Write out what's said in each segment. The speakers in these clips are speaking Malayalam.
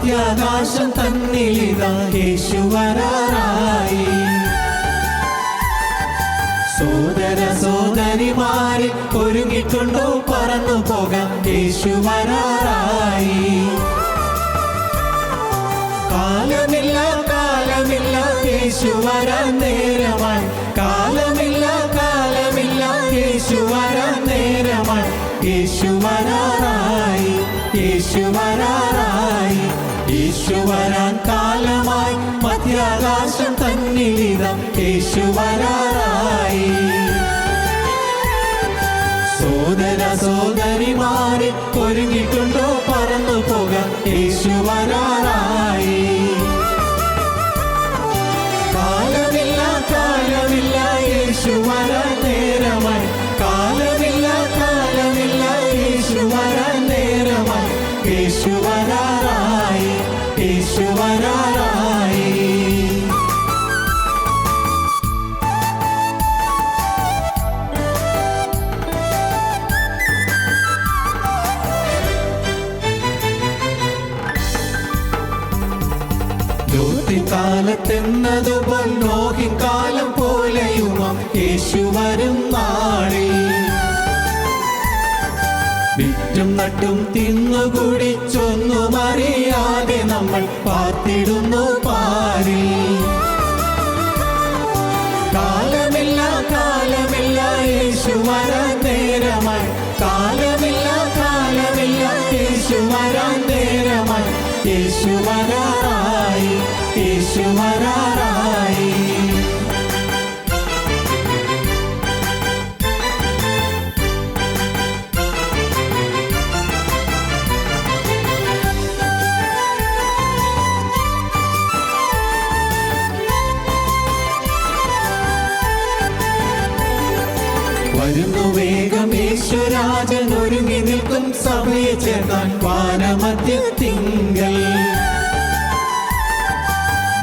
മധ്യാകാശം തന്നിലിതാ യേശു വരാറായി. സോദര സോദരിമാരെ ഒരുങ്ങിക്കൊണ്ടോ പറന്നു പോകാം, യേശു വരാറായി. കാലമില്ല കാലമില്ല യേശു വരാൻ നേരമായി. കാലമില്ല കാലമില്ല യേശു വരാൻ നേരമായി. യേശു വരാറായി, യേശു വരാറായി. യേശു വരാൻ കാലമായി മധ്യാകാശം തന്നിലിതാ യേശു വരാറായി. സോദര സോദരിമാരെ ഒരുങ്ങിക്കൊണ്ടോ പറന്നു പോകാം, യേശു വരാറായി. കാലമില്ല കാലമില്ല യേശു വരാൻ നേരമായി. കാലമില്ല കാലമില്ല യേശു വരാൻ നേരമായി. യേശു വരാറായി, യേശു വരാറായി. കാലത്തെന്നതുപോൽ നോഹിൻ കാലം പോലെയുമാം യേശു വരും നാളിൽ. വിറ്റും നട്ടും തിന്നുകുടിച്ചൊന്നും അറിയാതെ നമ്മൾ പാർത്തിടുന്നു പാരിൽ. കാലമില്ല കാലമില്ല യേശു വരാൻ നേരമായി. കാലമില്ല കാലമില്ല യേശു വരാൻ നേരമായി. യേശു വരാറായി, യേശു വരാറായി. വരുന്നു വേഗം യേശുരാജൻ, ഒരുങ്ങി നിൽക്കും സഭയെ ചേർക്കാൻ വാനമധ്യത്തിങ്കൽ.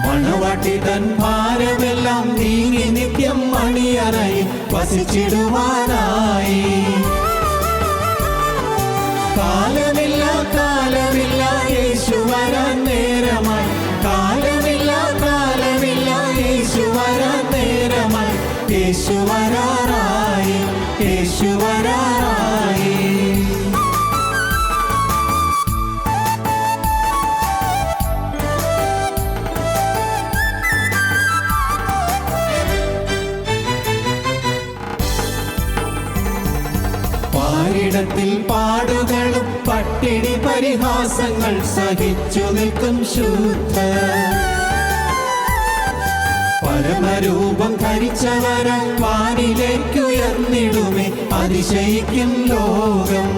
മണവാട്ടി തൻ ഭാരമെല്ലാം നീങ്ങി നിത്യം മണിയറയിൽ വസിച്ചിടുവാനായി. കാലമില്ല കാലമില്ല യേശു വരാൻ നേരമായി. കാലമില്ല കാലമില്ല യേശു വരാൻ നേരമായി. യേശു വരാറായി, യേശു വരാറായി. പാരിടത്തിൽ പാടുകളും പട്ടിണി പരിഹാസങ്ങൾ സഹിച്ചു നിൽക്കും ശുദ്ധ. പരമരൂപം ധരിച്ചവരാൽ വാനിലേക്കുയർന്നിടുമേ അതിശയിക്കും ലോകം.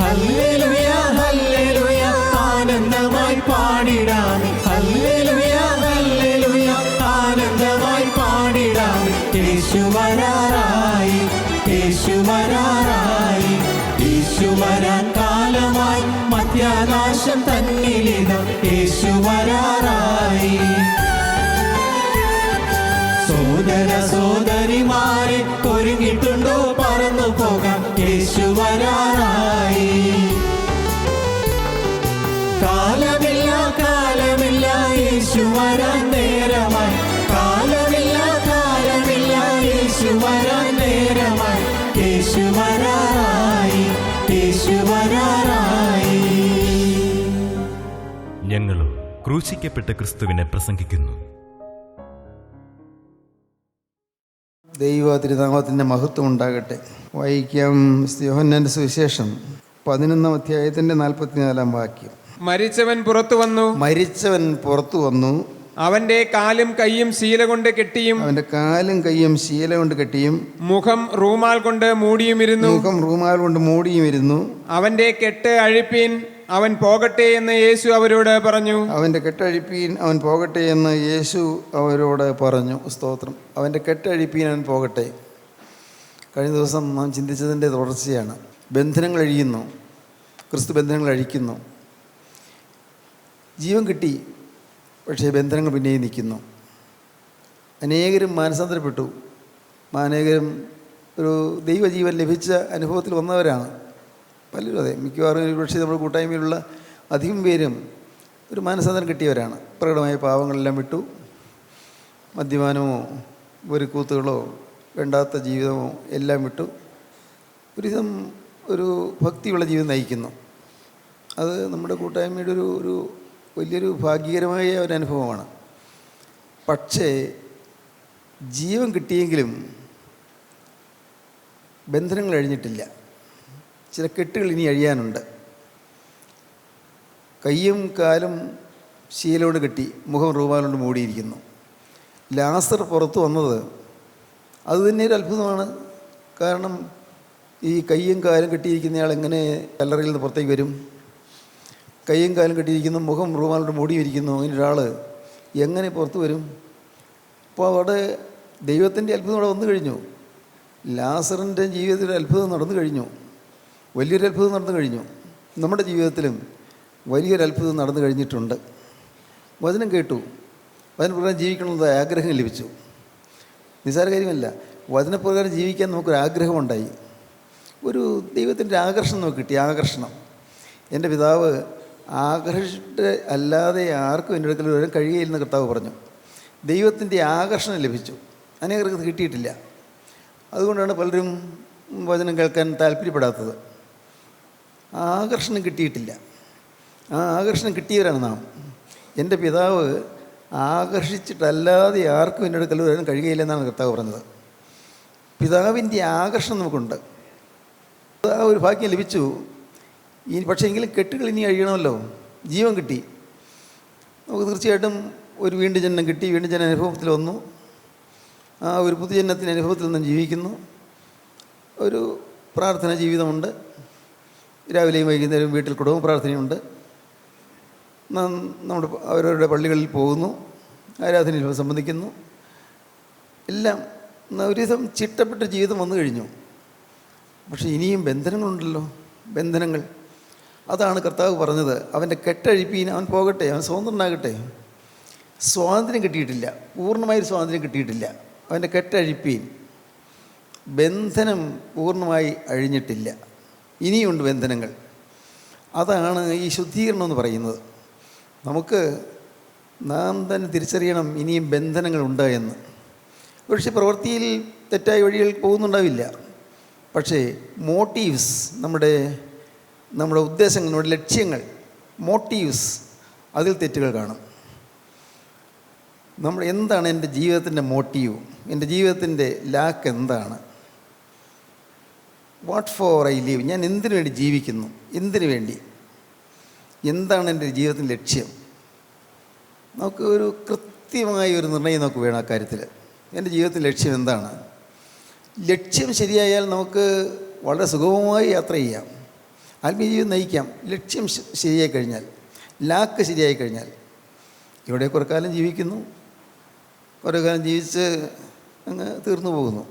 ഹല്ലേലൂയ ഹല്ലേലൂയ ആനന്ദമായി പാടിടാമേ. ഹല്ലേലൂയ ഹല്ലേലൂയ ആനന്ദമായി പാടിടാമേ. യേശു വരാറായി, യേശു വരാറായി. യേശു വരാൻ കാലമായി മധ്യാകാശം തന്നിലിതാ യേശു വരാറായി. സോദര സോദരിമാരെ ഒരുങ്ങിട്ടുണ്ടോ പറന്നു പോകാം, യേശു വരാറായി. കാലമില്ല കാലമില്ല യേശു വരാൻ നേരമായി. കാലമില്ല കാലമില്ല യേശു വരാൻ നേരമായി. യേശു വരാറായി, യേശു വരാറായി. ഞങ്ങളും ക്രൂശിക്കപ്പെട്ട ക്രിസ്തുവിനെ പ്രസംഗിക്കുന്നു. ദൈവ തിരുനാമത്തിൻ്റെ മഹത്വം ഉണ്ടാകട്ടെ. വായിക്കാം യോഹന്നാന്റെ സുവിശേഷം 11 അധ്യായത്തിൻ്റെ 44 വാക്യം. മരിച്ചവൻ പുറത്തു വന്നു. മരിച്ചവൻ പുറത്തു വന്നു. അവന്റെ കാലും കൈയും ശീല കൊണ്ട് കെട്ടിയും. അവന്റെ കാലും കൈയും ശീല കൊണ്ട് കെട്ടിയും. മുഖം റൂമാൽ കൊണ്ട് മൂടിയുമിരുന്നു. മുഖം റൂമാൽ കൊണ്ട് മൂടിയുമിരുന്നു. അവന്റെ കെട്ട് അഴിപ്പീൻ, അവൻ പോകട്ടെ എന്ന് യേശു അവരോട് പറഞ്ഞു. അവന്റെ കെട്ടഴിപ്പീൻ, അവൻ പോകട്ടെ എന്ന് യേശു അവരോട് പറഞ്ഞു. സ്തോത്രം. അവന്റെ കെട്ടഴിപ്പീൻ, അവൻ പോകട്ടെ. കഴിഞ്ഞ ദിവസം നാം ചിന്തിച്ചതിൻ്റെ തുടർച്ചയാണ്. ബന്ധനങ്ങൾ അഴിയുന്നു, ക്രിസ്തു ബന്ധനങ്ങൾ അഴിക്കുന്നു. ജീവൻ കിട്ടി, പക്ഷേ ബന്ധനങ്ങൾ പിന്നെയും നിൽക്കുന്നു. അനേകരും മാനസാന്തരപ്പെട്ടു, അനേകരും ഒരു ദൈവജീവൻ ലഭിച്ച അനുഭവത്തിൽ വന്നവരാണ്. പലരും അതെ, മിക്കവാറും ഒരു പക്ഷേ നമ്മുടെ കൂട്ടായ്മയിലുള്ള അധികം പേരും ഒരു മാനസാന്തരം കിട്ടിയവരാണ്. പ്രകടമായ പാവങ്ങളെല്ലാം വിട്ടു, മദ്യപാനമോ വെറിക്കൂത്തുകളോ വേണ്ടാത്ത ജീവിതമോ എല്ലാം വിട്ടു ഒരുവിധം ഒരു ഭക്തിയുള്ള ജീവിതം നയിക്കുന്നു. അത് നമ്മുടെ കൂട്ടായ്മയുടെ ഒരു വലിയൊരു ഭാഗ്യകരമായ ഒരു അനുഭവമാണ്. പക്ഷേ ജീവൻ കിട്ടിയെങ്കിലും ബന്ധനങ്ങൾ അഴിഞ്ഞിട്ടില്ല. ചില കെട്ടുകൾ ഇനി അഴിയാനുണ്ട്. കയ്യും കാലും ശീലോട് കെട്ടി മുഖം റൂമാലോട് മൂടിയിരിക്കുന്നു. ലാസർ പുറത്തു വന്നത് അതുതന്നെ ഒരു അത്ഭുതമാണ്. കാരണം ഈ കയ്യും കാലും കെട്ടിയിരിക്കുന്നയാൾ എങ്ങനെ കല്ലറയിൽ നിന്ന് പുറത്തേക്ക് വരും? കയ്യും കാലും കെട്ടിയിരിക്കുന്നു, മുഖം റൂമാലോട് മൂടിയിരിക്കുന്നു. അങ്ങനെ ഒരാൾ എങ്ങനെ പുറത്തു വരും? അപ്പോൾ അവിടെ ദൈവത്തിൻ്റെ അത്ഭുതം അവിടെ വന്നു കഴിഞ്ഞു. ലാസറിൻ്റെ ജീവിതത്തിൽ അത്ഭുതം നടന്നു കഴിഞ്ഞു. വലിയൊരു അത്ഭുതം നടന്നു കഴിഞ്ഞു. നമ്മുടെ ജീവിതത്തിലും വലിയൊരു അത്ഭുതം നടന്നു കഴിഞ്ഞിട്ടുണ്ട്. വചനം കേട്ടു, വചനപ്രകാരം ജീവിക്കണമെന്നത് ആഗ്രഹം ലഭിച്ചു. നിസ്സാര കാര്യമല്ല. വചനപ്രകാരം ജീവിക്കാൻ നമുക്കൊരാഗ്രഹമുണ്ടായി. ഒരു ദൈവത്തിൻ്റെ ആകർഷണം നമുക്ക് കിട്ടി. ആകർഷണം. എൻ്റെ പിതാവ് ആകർഷിച്ചിട്ട് അല്ലാതെ ആർക്കും എൻ്റെ അടുക്കൽ വരാൻ കഴിയുകയില്ലെന്ന് കർത്താവ് പറഞ്ഞു. ദൈവത്തിൻ്റെ ആകർഷണം ലഭിച്ചു. അനേകർക്ക് കിട്ടിയിട്ടില്ല. അതുകൊണ്ടാണ് പലരും വചനം കേൾക്കാൻ താല്പര്യപ്പെടാത്തത്. ആകർഷണം കിട്ടിയിട്ടില്ല. ആ ആകർഷണം കിട്ടിയവരാണ് നാം. എൻ്റെ പിതാവ് ആകർഷിച്ചിട്ടല്ലാതെ ആർക്കും എൻ്റെ അടുക്കൽ വരാൻ കഴിയുകയില്ലെന്നാണ് കർത്താവ് പറഞ്ഞത്. പിതാവിൻ്റെ ആകർഷണം നമുക്കുണ്ട്. ആ ഒരു ഭാഗ്യം ലഭിച്ചു. ഇനി പക്ഷേ എങ്കിലും കെട്ടുകൾ ഇനി അഴിയണമല്ലോ. ജീവൻ കിട്ടി. നമുക്ക് തീർച്ചയായിട്ടും ഒരു വീണ്ടും ജന്മം കിട്ടി. വീണ്ടും ജന അനുഭവത്തിൽ വന്നു. ആ ഒരു പുതുജന്മത്തിൻ്റെ അനുഭവത്തിൽ നിന്നും ജീവിക്കുന്നു. ഒരു പ്രാർത്ഥന ജീവിതമുണ്ട്. രാവിലെയും വൈകുന്നേരവും വീട്ടിൽ കുടുംബ പ്രാർത്ഥനയുണ്ട്. നമ്മുടെ അവരവരുടെ പള്ളികളിൽ പോകുന്നു, ആരാധനയിൽ സംബന്ധിക്കുന്നു. എല്ലാം ഒരുവിധം ചിട്ടപ്പെട്ട ജീവിതം വന്നു കഴിഞ്ഞു. പക്ഷേ ഇനിയും ബന്ധനങ്ങളുണ്ടല്ലോ. ബന്ധനങ്ങൾ. അതാണ് കർത്താവ് പറഞ്ഞത്, അവൻ്റെ കെട്ടഴിപ്പീൻ അവൻ പോകട്ടെ, അവൻ സ്വതന്ത്രനാകട്ടെ. സ്വാതന്ത്ര്യം കിട്ടിയിട്ടില്ല. പൂർണ്ണമായൊരു സ്വാതന്ത്ര്യം കിട്ടിയിട്ടില്ല. അവൻ്റെ കെട്ടഴിപ്പീൻ. ബന്ധനം പൂർണ്ണമായി അഴിഞ്ഞിട്ടില്ല. ഇനിയുണ്ട് ബന്ധനങ്ങൾ. അതാണ് ഈ ശുദ്ധീകരണം എന്ന് പറയുന്നത്. നമുക്ക് നാം തന്നെ തിരിച്ചറിയണം ഇനിയും ബന്ധനങ്ങളുണ്ട് എന്ന്. പക്ഷേ പ്രവൃത്തിയിൽ തെറ്റായ വഴികൾ പോകുന്നുണ്ടാവില്ല. പക്ഷേ മോട്ടീവ്സ്, നമ്മുടെ ഉദ്ദേശങ്ങൾ, നമ്മുടെ ലക്ഷ്യങ്ങൾ, മോട്ടീവ്സ്, അതിൽ തെറ്റുകൾ കാണും. എന്താണ് എൻ്റെ ജീവിതത്തിൻ്റെ മോട്ടീവ്? എൻ്റെ ജീവിതത്തിൻ്റെ ലാക്ക് എന്താണ്? What for I live? ഞാൻ എന്തിനു വേണ്ടി ജീവിക്കുന്നു? എന്തിനു വേണ്ടി? എന്താണ് എൻ്റെ ജീവിതത്തിൻ്റെ ലക്ഷ്യം? നമുക്ക് ഒരു കൃത്യമായ ഒരു നിർണ്ണയം നമുക്ക് വേണം ആ കാര്യത്തിൽ. എൻ്റെ ജീവിതത്തിൻ്റെ ലക്ഷ്യം എന്താണ്? ലക്ഷ്യം ശരിയായാൽ നമുക്ക് വളരെ സുഗമമായി യാത്ര ചെയ്യാം, ആത്മീയ ജീവിതം നയിക്കാം. ലക്ഷ്യം ശരിയായി കഴിഞ്ഞാൽ, ലാക്ക് ശരിയായി കഴിഞ്ഞാൽ. ഇവിടെ കുറേ കാലം ജീവിക്കുന്നു, കുറേ കാലം ജീവിച്ച് അങ്ങ് തീർന്നു പോകുന്നു.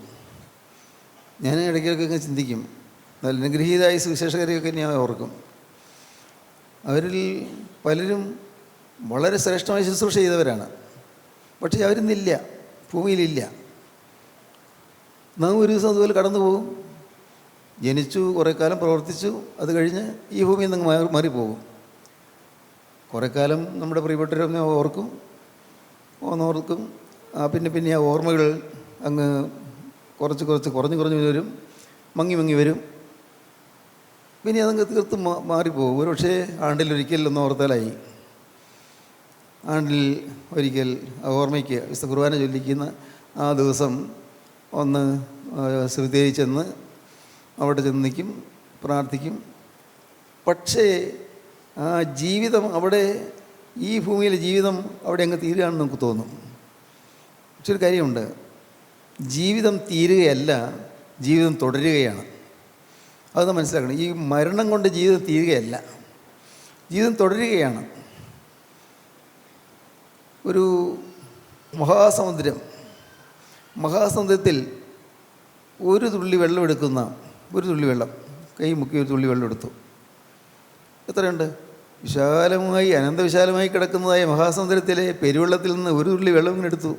ഞാൻ ഇടയ്ക്കിടയ്ക്കൊക്കെ ചിന്തിക്കും, നല്ല അനുഗ്രഹീതമായ സുവിശേഷകരെയൊക്കെ ഞാൻ ഓർക്കും. അവരിൽ പലരും വളരെ ശ്രേഷ്ഠമായ ശുശ്രൂഷ ചെയ്തവരാണ്. പക്ഷേ അവരിന്നില്ല, ഭൂമിയിലില്ല. നാം ഒരു ദിവസം അതുപോലെ കടന്നു പോകും. ജനിച്ചു, കുറേ കാലം പ്രവർത്തിച്ചു, അത് കഴിഞ്ഞ് ഈ ഭൂമിയിൽ നിന്ന് മാറിപ്പോകും. കുറേ കാലം നമ്മുടെ പ്രിയപ്പെട്ടവരൊക്കെ ഓർക്കും, പിന്നെ ആ ഓർമ്മകൾ അങ്ങ് കുറഞ്ഞു വരും, മങ്ങി വരും. പിന്നെ അതങ്ങ് തീർത്തും മാറിപ്പോകും. ഒരു പക്ഷേ ആണ്ടിലൊരിക്കലൊന്ന് ഓർത്താലായി. ആണ്ടിൽ ഒരിക്കൽ ഓർമ്മയ്ക്ക് വിശുദ്ധ കുർബാന ചൊല്ലിക്കുന്ന ആ ദിവസം ഒന്ന് ശ്രുതിയിൽ ചെന്ന് അവിടെ ചെന്ന് നിൽക്കും, പ്രാർത്ഥിക്കും. പക്ഷേ ആ ജീവിതം അവിടെ, ഈ ഭൂമിയിലെ ജീവിതം അവിടെ അങ്ങ് തീരുകയാണെന്ന് നമുക്ക് തോന്നും. പക്ഷെ ഒരു കാര്യമുണ്ട്, ജീവിതം തീരുകയല്ല, ജീവിതം തുടരുകയാണ്. അത് മനസ്സിലാക്കണം. ഈ മരണം കൊണ്ട് ജീവിതം തീരുകയല്ല, ജീവിതം തുടരുകയാണ്. ഒരു മഹാസമുദ്രത്തിൽ ഒരു തുള്ളി വെള്ളം എടുക്കുന്ന, ഒരു തുള്ളി വെള്ളം കൈ മുക്കി ഒരു തുള്ളി വെള്ളം എടുത്തു. എത്രയുണ്ട്? വിശാലമായി, അനന്തവിശാലമായി കിടക്കുന്നതായ മഹാസമുദ്രത്തിലെ പെരുവെള്ളത്തിൽ നിന്ന് ഒരു തുള്ളി വെള്ളം ഇങ്ങനെ എടുത്തു.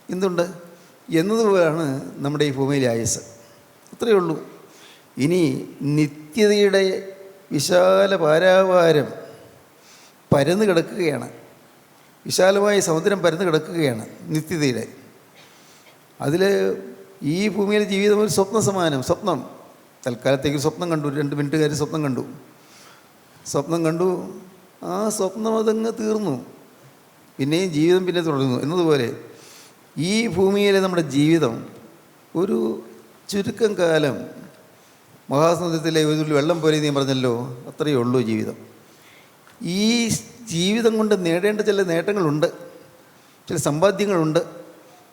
എന്തുണ്ട്? എന്നതുപോലെയാണ് നമ്മുടെ ഈ ഭൂമിയിലെ ആയുസ്. അത്രയേ ഉള്ളൂ. ഇനി നിത്യതയുടെ വിശാല പാരാവാരം പരന്നു കിടക്കുകയാണ്. വിശാലമായ സമുദ്രം പരന്നു കിടക്കുകയാണ് നിത്യതയുടെ. അതിൽ ഈ ഭൂമിയിലെ ജീവിതം ഒരു സ്വപ്ന സമാനം. സ്വപ്നം തൽക്കാലത്തേക്ക് സ്വപ്നം കണ്ടു, 2 മിനിറ്റുകാർ സ്വപ്നം കണ്ടു. ആ സ്വപ്നം അതങ്ങ് തീർന്നു. പിന്നെയും ജീവിതം പിന്നെ തുടരുന്നു എന്നതുപോലെ ഈ ഭൂമിയിലെ നമ്മുടെ ജീവിതം ഒരു ചുരുക്കം കാലം. മഹാസമുദ്രത്തിലെ ഒരു തുള്ളി വെള്ളം പോലെ നീ പറഞ്ഞല്ലോ, അത്രയേ ഉള്ളൂ ജീവിതം. ഈ ജീവിതം കൊണ്ട് നേടേണ്ട ചില നേട്ടങ്ങളുണ്ട്, ചില സമ്പാദ്യങ്ങളുണ്ട്,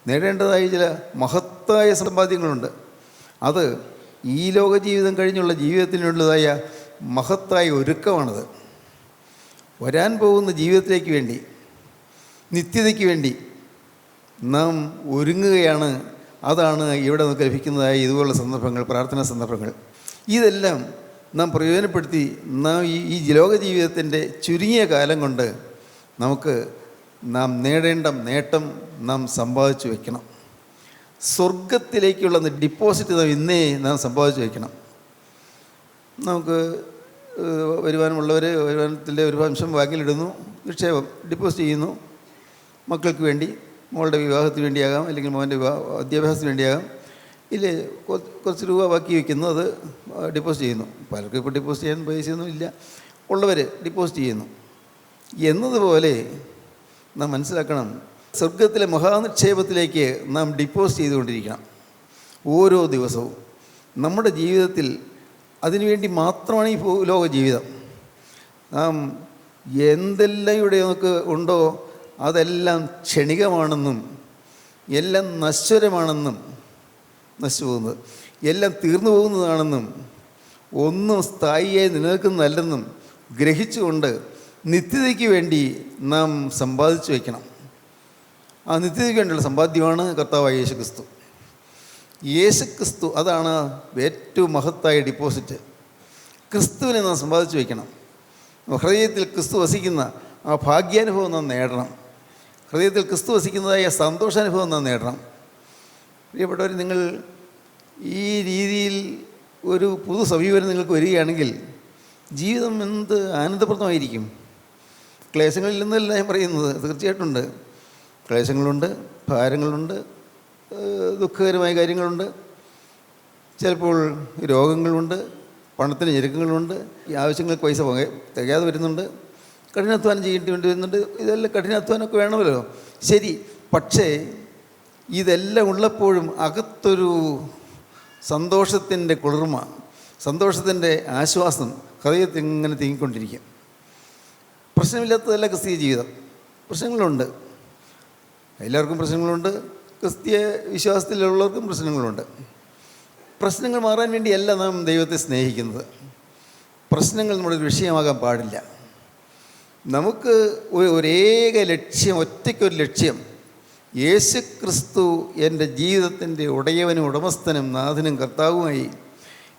നേടേണ്ടതായ ചില മഹത്തായ സമ്പാദ്യങ്ങളുണ്ട്. അത് ഈ ലോക ജീവിതം കഴിഞ്ഞുള്ള ജീവിതത്തിനുള്ളതായ മഹത്തായ ഒരുക്കമാണത്. വരാൻ പോകുന്ന ജീവിതത്തിലേക്ക് വേണ്ടി, നിത്യതയ്ക്ക് വേണ്ടി നാം ഒരുങ്ങുകയാണ്. അതാണ് ഇവിടെ നമുക്ക് ലഭിക്കുന്നതായ ഇതുപോലുള്ള സന്ദർഭങ്ങൾ, പ്രാർത്ഥനാ സന്ദർഭങ്ങൾ. ഇതെല്ലാം നാം പ്രയോജനപ്പെടുത്തി നാം ഈ ലോക ജീവിതത്തിൻ്റെ ചുരുങ്ങിയ കാലം കൊണ്ട് നാം നേടേണ്ട നേട്ടം നാം സമ്പാദിച്ചു വയ്ക്കണം. സ്വർഗത്തിലേക്കുള്ള ഡിപ്പോസിറ്റ് നാം സമ്പാദിച്ചു വയ്ക്കണം. നമുക്ക് വരുമാനത്തിൻ്റെ ഒരു അംശം ബാങ്കിലിടുന്നു, നിക്ഷേപം ഡിപ്പോസിറ്റ് ചെയ്യുന്നു. മക്കൾക്ക് വേണ്ടി, മോളുടെ വിവാഹത്തിന് വേണ്ടിയാകാം, അല്ലെങ്കിൽ മോൻ്റെ വിദ്യാഭ്യാസത്തിന് വേണ്ടിയാകാം. ഇല്ലേ, കുറച്ച് രൂപ ബാക്കി വയ്ക്കുന്നു, അത് ഡിപ്പോസിറ്റ് ചെയ്യുന്നു. പലർക്കും ഇപ്പോൾ ഡിപ്പോസിറ്റ് ചെയ്യാൻ പൈസയൊന്നും ഇല്ല, ഉള്ളവർ ഡിപ്പോസിറ്റ് ചെയ്യുന്നു. എന്നതുപോലെ നാം മനസ്സിലാക്കണം, സ്വർഗത്തിലെ മഹാനിക്ഷേപത്തിലേക്ക് നാം ഡിപ്പോസിറ്റ് ചെയ്തുകൊണ്ടിരിക്കണം ഓരോ ദിവസവും. നമ്മുടെ ജീവിതത്തിൽ അതിനുവേണ്ടി മാത്രമാണ് ഈ ലോക ജീവിതം. നാം എന്തെല്ലാം ഇവിടെ നമുക്ക് ഉണ്ടോ അതെല്ലാം ക്ഷണികമാണെന്നും എല്ലാം നശ്വരമാണെന്നും, നശിച്ചു പോകുന്നത് എല്ലാം തീർന്നു പോകുന്നതാണെന്നും ഒന്നും സ്ഥായിയായി നിലനിൽക്കുന്നതല്ലെന്നും ഗ്രഹിച്ചുകൊണ്ട് നിത്യതയ്ക്ക് വേണ്ടി നാം സമ്പാദിച്ചു വയ്ക്കണം. ആ നിത്യതയ്ക്ക് വേണ്ടിയുള്ള സമ്പാദ്യമാണ് കർത്താവായ യേശുക്രിസ്തു. യേശുക്രിസ്തു അതാണ് ഏറ്റവും മഹത്തായ ഡിപ്പോസിറ്റ്. ക്രിസ്തുവിനെ നാം സമ്പാദിച്ചു വയ്ക്കണം. ഹൃദയത്തിൽ ക്രിസ്തു വസിക്കുന്ന ആ ഭാഗ്യാനുഭവം നാം നേടണം. ഹൃദയത്തിൽ ക്രിസ്തു വസിക്കുന്നതായ സന്തോഷാനുഭവം നാം നേടണം. പ്രിയപ്പെട്ടവർ, നിങ്ങൾ ഈ രീതിയിൽ ഒരു പുതു സമീപനം നിങ്ങൾക്ക് വരികയാണെങ്കിൽ ജീവിതം എന്ത് ആനന്ദപ്രദമായിരിക്കും. ക്ലേശങ്ങളിൽ നിന്നല്ല ഞാൻ പറയുന്നത്, തീർച്ചയായിട്ടുണ്ട്. ക്ലേശങ്ങളുണ്ട്, ഭാരങ്ങളുണ്ട്, ദുഃഖകരമായ കാര്യങ്ങളുണ്ട്, ചിലപ്പോൾ രോഗങ്ങളുണ്ട്, പണത്തിന് ഞെരുക്കങ്ങളുണ്ട്, ഈ ആവശ്യങ്ങൾക്ക് പൈസ തികയാതെ വരുന്നുണ്ട്, കഠിനാധ്വാനം ചെയ്യേണ്ടി വരുന്നുണ്ട്. ഇതെല്ലാം കഠിനാധ്വാനമൊക്കെ വേണമല്ലോ, ശരി. പക്ഷേ ഇതെല്ലാം ഉള്ളപ്പോഴും അകത്തൊരു സന്തോഷത്തിൻ്റെ കുളിർമ, സന്തോഷത്തിൻ്റെ ആശ്വാസം ഹൃദയത്തിൽ ഇങ്ങനെ തിങ്ങിക്കൊണ്ടിരിക്കും. പ്രശ്നമില്ലാത്തതല്ല ക്രിസ്തീയ ജീവിതം. പ്രശ്നങ്ങളുണ്ട്, എല്ലാവർക്കും പ്രശ്നങ്ങളുണ്ട്. ക്രിസ്തീയ വിശ്വാസത്തിലുള്ളവർക്കും പ്രശ്നങ്ങളുണ്ട്. പ്രശ്നങ്ങൾ മാറാൻ വേണ്ടിയല്ല നാം ദൈവത്തെ സ്നേഹിക്കുന്നത്. പ്രശ്നങ്ങൾ നമ്മുടെ ഒരു വിഷയമാകാൻ പാടില്ല. നമുക്ക് ഒരേക ലക്ഷ്യം, ഒറ്റയ്ക്കൊരു ലക്ഷ്യം, യേശു ക്രിസ്തു എൻ്റെ ജീവിതത്തിൻ്റെ ഉടയവനും ഉടമസ്ഥനും നാഥനും കർത്താവുമായി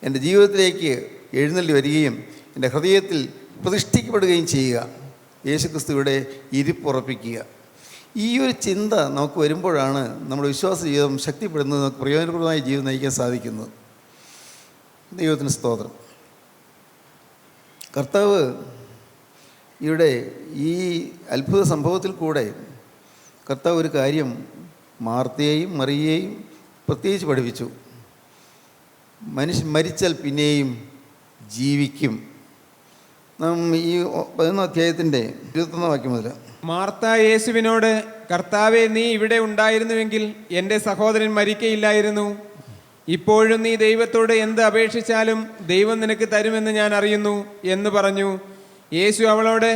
എൻ്റെ ജീവിതത്തിലേക്ക് എഴുന്നള്ളി വരികയും എൻ്റെ ഹൃദയത്തിൽ പ്രതിഷ്ഠിക്കപ്പെടുകയും ചെയ്യുക, യേശു ക്രിസ്തുവിടെ ഇരിപ്പുറപ്പിക്കുക. ഈ ഒരു ചിന്ത നമുക്ക് വരുമ്പോഴാണ് നമ്മുടെ വിശ്വാസ ജീവിതം ശക്തിപ്പെടുന്നത്, നമുക്ക് പ്രയോജനപ്രദമായ ജീവിതം നയിക്കാൻ സാധിക്കുന്നത്. ദൈവത്തിന് സ്തോത്രം. കർത്താവ് ഇവിടെ ഈ അത്ഭുത സംഭവത്തിൽ കൂടെ കർത്താവ് ഒരു കാര്യം മാർത്തയെയും മറിയയെയും പ്രത്യേകിച്ച് പഠിപ്പിച്ചു. മനുഷ്യൻ മരിച്ചാൽ പിന്നെയും ജീവിക്കും. നാം ഈ 11 അധ്യായത്തിൻ്റെ 21 വാക്യം മുതൽ. മാർത്ത യേശുവിനോട്, കർത്താവേ, നീ ഇവിടെ ഉണ്ടായിരുന്നുവെങ്കിൽ എൻ്റെ സഹോദരൻ മരിക്കയില്ലായിരുന്നു. ഇപ്പോഴും നീ ദൈവത്തോട് എന്ത് അപേക്ഷിച്ചാലും ദൈവം നിനക്ക് തരുമെന്ന് ഞാൻ അറിയുന്നു എന്ന് പറഞ്ഞു. യേശു അവളോട്,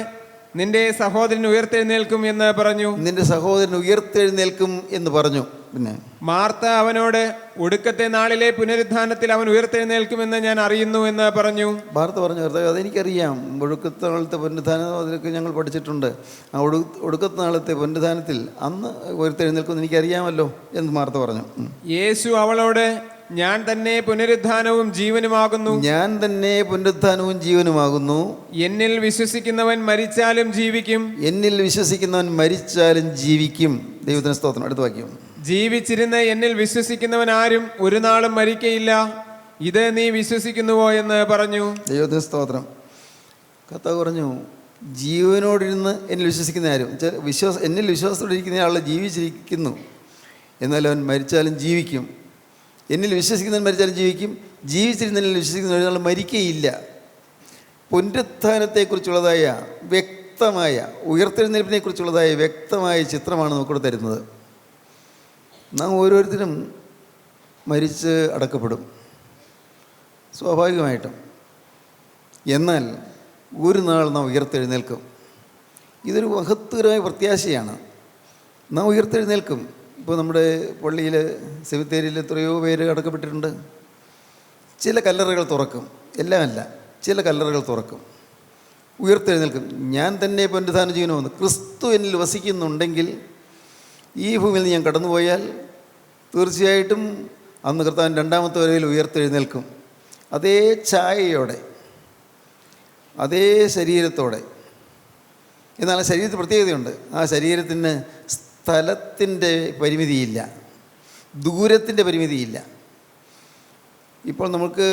നിന്റെ സഹോദരൻ ഉയർത്തെഴുന്നേൽക്കും എന്ന് പറഞ്ഞു. നിന്റെ സഹോദരൻ ഉയർത്തെഴുന്നേൽക്കും എന്ന് പറഞ്ഞു. പിന്നെ മാർത്ത അവനോട്, ഒടുക്കത്തെ നാളിലെ പുനരുത്ഥാനത്തിൽ അവൻ ഉയർത്തെഴുന്നേൽക്കുമെന്ന് ഞാൻ അറിയുന്നു എന്ന് പറഞ്ഞു. മാർത്ത പറഞ്ഞു, കർത്താവേ, അതെനിക്കറിയാം. ഒടുക്കത്തെ നാളത്തെ പുനരുത്ഥാനം അതിലൊക്കെ ഞങ്ങൾ പഠിച്ചിട്ടുണ്ട്. ആ ഒടുക്കത്തെ നാളത്തെ പുനരുത്ഥാനത്തിൽ അന്ന് ഉയർത്തെഴുന്നേൽക്കുമെന്ന് എനിക്കറിയാമല്ലോ എന്ന് മാർത്ത പറഞ്ഞു. യേശു അവളോട്, ഞാൻ തന്നെ പുനരുത്ഥാനവും ജീവനുമാകുന്നു. ഞാൻ തന്നെ പുനരുത്ഥാനവും ജീവനുമാകുന്നു. എന്നിൽ വിശ്വസിക്കുന്നവൻ മരിച്ചാലും ജീവിക്കും. എന്നിൽ വിശ്വസിക്കുന്നവൻ മരിച്ചാലും ജീവിക്കും. ദൈവത്തിന് സ്തോത്രം. അടുത്ത വാക്യം. ജീവിച്ചിരുന്ന് എന്നിൽ വിശ്വസിക്കുന്നവൻ ആരും ഒരു നാളും മരിക്കയില്ല. ഇത് നീ വിശ്വസിക്കുന്നുവോ എന്ന് പറഞ്ഞു. ദൈവത്തിന് സ്തോത്രം. കർത്താവ് പറഞ്ഞു, ജീവനോടിരുന്ന് എന്നിൽ വിശ്വസിക്കുന്ന ആരും എന്നിൽ വിശ്വാസത്തോടെ ഇരിക്കുന്ന ആൾ ജീവിച്ചിരിക്കുന്നു, എന്നാൽ അവൻ മരിച്ചാലും ജീവിക്കും. എന്നിൽ വിശ്വസിക്കുന്നവൻ മരിച്ചാലും ജീവിക്കും, ജീവിച്ചിരുന്നതിൽ വിശ്വസിക്കുന്ന ഒരാൾ മരിക്കുകയില്ല. പുനരുത്ഥാനത്തെക്കുറിച്ചുള്ളതായ വ്യക്തമായ, ഉയർത്തെഴുന്നേൽപ്പിനെക്കുറിച്ചുള്ളതായ വ്യക്തമായ ചിത്രമാണ് നമുക്കിവിടെ തരുന്നത്. നാം ഓരോരുത്തരും മരിച്ച് അടക്കപ്പെടും സ്വാഭാവികമായിട്ടും. എന്നാൽ ഒരു നാൾ നാം ഉയർത്തെഴുന്നേൽക്കും. ഇതൊരു മഹത്വകരമായ പ്രത്യാശയാണ്. നാം ഉയർത്തെഴുന്നേൽക്കും. ഇപ്പോൾ നമ്മുടെ പള്ളിയിൽ സെമിത്തേരിയിൽ എത്രയോ പേര് അടക്കപ്പെട്ടിട്ടുണ്ട്. ചില കല്ലറകൾ തുറക്കും, എല്ലാമല്ല, ചില കല്ലറകൾ തുറക്കും, ഉയർത്തെഴുന്നേൽക്കും. ഞാൻ തന്നെ പുനരുത്ഥാനം ചെയ്യുമെന്ന് ക്രിസ്തു എന്നിൽ വസിക്കുന്നുണ്ടെങ്കിൽ ഈ ഭൂമിയിൽ നിന്ന് ഞാൻ കടന്നുപോയാൽ തീർച്ചയായിട്ടും അന്ന് കർത്താവിൻ രണ്ടാമത്തെ വരവിൽ ഉയർത്തെഴുന്നേൽക്കും. അതേ ഛായയോടെ, അതേ ശരീരത്തോടെ. എന്നാൽ ആ ശരീരത്തിന് പ്രത്യേകതയുണ്ട്. ആ ശരീരത്തിന് സ്ഥലത്തിൻ്റെ പരിമിതിയില്ല, ദൂരത്തിൻ്റെ പരിമിതിയില്ല. ഇപ്പോൾ നമുക്ക്